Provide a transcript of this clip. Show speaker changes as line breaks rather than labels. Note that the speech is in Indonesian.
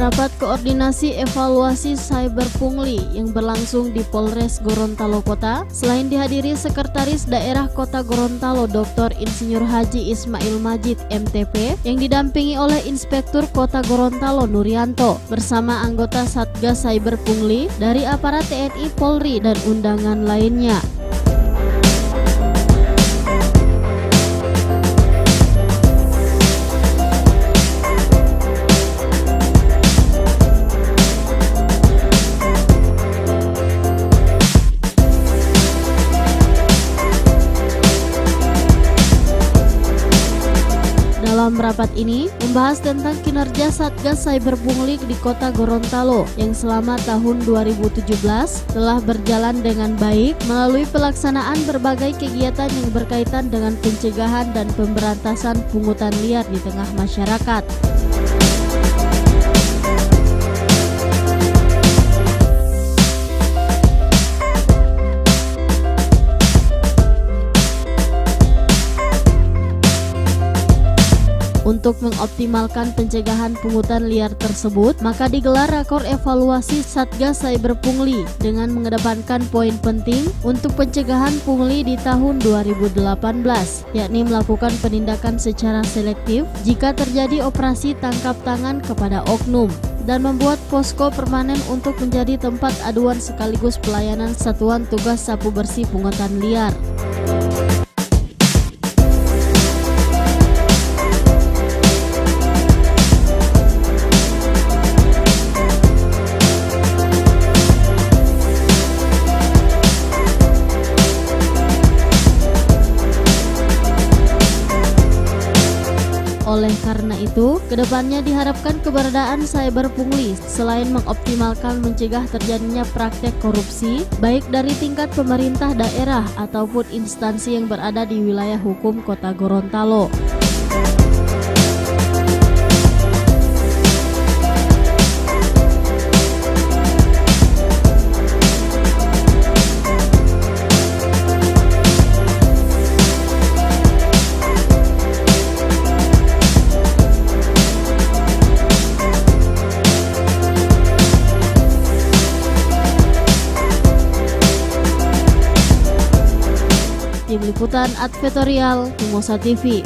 rapat koordinasi evaluasi cyber pungli yang berlangsung di Polres Gorontalo Kota, selain dihadiri Sekretaris Daerah Kota Gorontalo Dr. Insinyur Haji Ismail Majid MTP yang didampingi oleh Inspektur Kota Gorontalo Nuryanto bersama anggota Satgas Cyber Pungli dari aparat TNI, Polri dan undangan lainnya. Dalam rapat ini membahas tentang kinerja Satgas Cyber Pungli di Kota Gorontalo yang selama tahun 2017 telah berjalan dengan baik melalui pelaksanaan berbagai kegiatan yang berkaitan dengan pencegahan dan pemberantasan pungutan liar di tengah masyarakat. Untuk mengoptimalkan pencegahan pungutan liar tersebut, maka digelar rakor evaluasi Satgas Cyber Pungli dengan mengedepankan poin penting untuk pencegahan pungli di tahun 2018, yakni melakukan penindakan secara selektif jika terjadi operasi tangkap tangan kepada oknum dan membuat posko permanen untuk menjadi tempat aduan sekaligus pelayanan satuan tugas sapu bersih pungutan liar. Oleh karena itu, kedepannya diharapkan keberadaan cyber pungli selain mengoptimalkan mencegah terjadinya praktek korupsi, baik dari tingkat pemerintah daerah ataupun instansi yang berada di wilayah hukum Kota Gorontalo. Tim Liputan Advertorial Mimosa TV.